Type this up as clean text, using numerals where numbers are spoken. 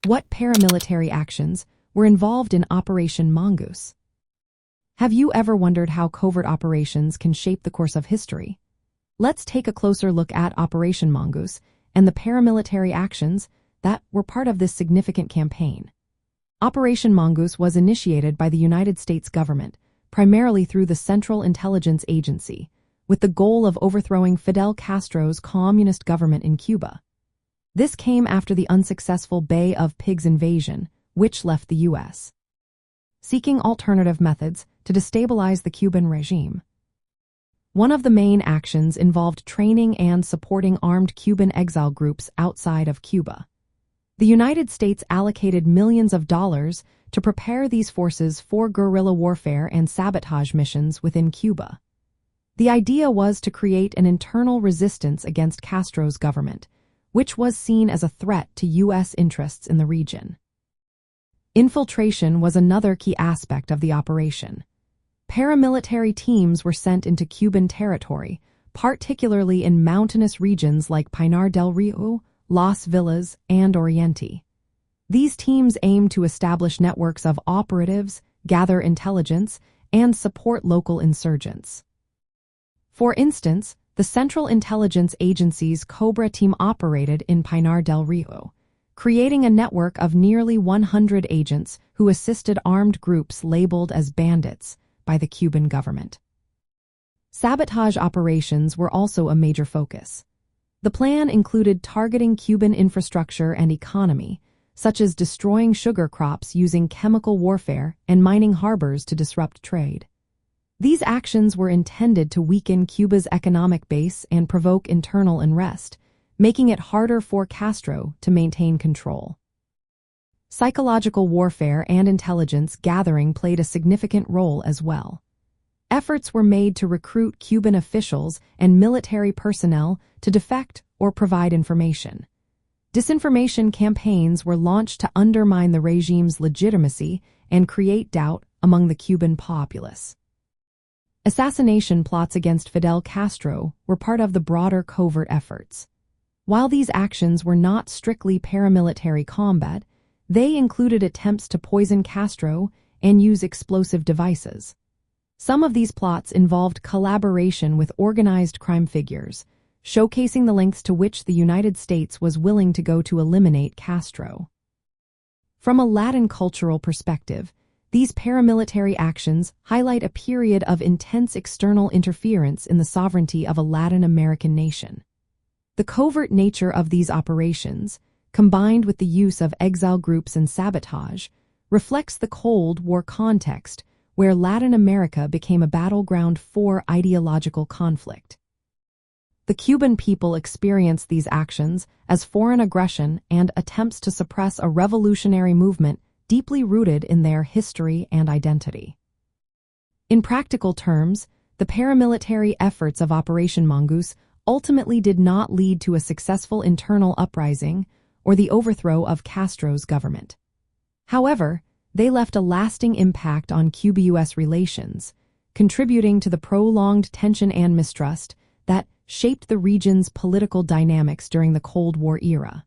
What paramilitary actions were involved in Operation Mongoose? Have you ever wondered how covert operations can shape the course of history? Let's take a closer look at Operation Mongoose and the paramilitary actions that were part of this significant campaign. Operation Mongoose was initiated by the United States government, primarily through the Central Intelligence Agency, with the goal of overthrowing Fidel Castro's communist government in Cuba. This came after the unsuccessful Bay of Pigs invasion, which left the U.S. seeking alternative methods to destabilize the Cuban regime. One of the main actions involved training and supporting armed Cuban exile groups outside of Cuba. The United States allocated millions of dollars to prepare these forces for guerrilla warfare and sabotage missions within Cuba. The idea was to create an internal resistance against Castro's government, which was seen as a threat to U.S. interests in the region. Infiltration was another key aspect of the operation. Paramilitary teams were sent into Cuban territory, particularly in mountainous regions like Pinar del Rio, Las Villas, and Oriente. These teams aimed to establish networks of operatives, gather intelligence, and support local insurgents. For instance, the Central Intelligence Agency's Cobra team operated in Pinar del Rio, creating a network of nearly 100 agents who assisted armed groups labeled as bandits by the Cuban government. Sabotage operations were also a major focus. The plan included targeting Cuban infrastructure and economy, such as destroying sugar crops using chemical warfare and mining harbors to disrupt trade. These actions were intended to weaken Cuba's economic base and provoke internal unrest, making it harder for Castro to maintain control. Psychological warfare and intelligence gathering played a significant role as well. Efforts were made to recruit Cuban officials and military personnel to defect or provide information. Disinformation campaigns were launched to undermine the regime's legitimacy and create doubt among the Cuban populace. Assassination plots against Fidel Castro were part of the broader covert efforts. While these actions were not strictly paramilitary combat, they included attempts to poison Castro and use explosive devices. Some of these plots involved collaboration with organized crime figures, showcasing the lengths to which the United States was willing to go to eliminate Castro. From a Latin cultural perspective, these paramilitary actions highlight a period of intense external interference in the sovereignty of a Latin American nation. The covert nature of these operations, combined with the use of exile groups and sabotage, reflects the Cold War context where Latin America became a battleground for ideological conflict. The Cuban people experienced these actions as foreign aggression and attempts to suppress a revolutionary movement deeply rooted in their history and identity. In practical terms, the paramilitary efforts of Operation Mongoose ultimately did not lead to a successful internal uprising or the overthrow of Castro's government. However, they left a lasting impact on Cuba-U.S. relations, contributing to the prolonged tension and mistrust that shaped the region's political dynamics during the Cold War era.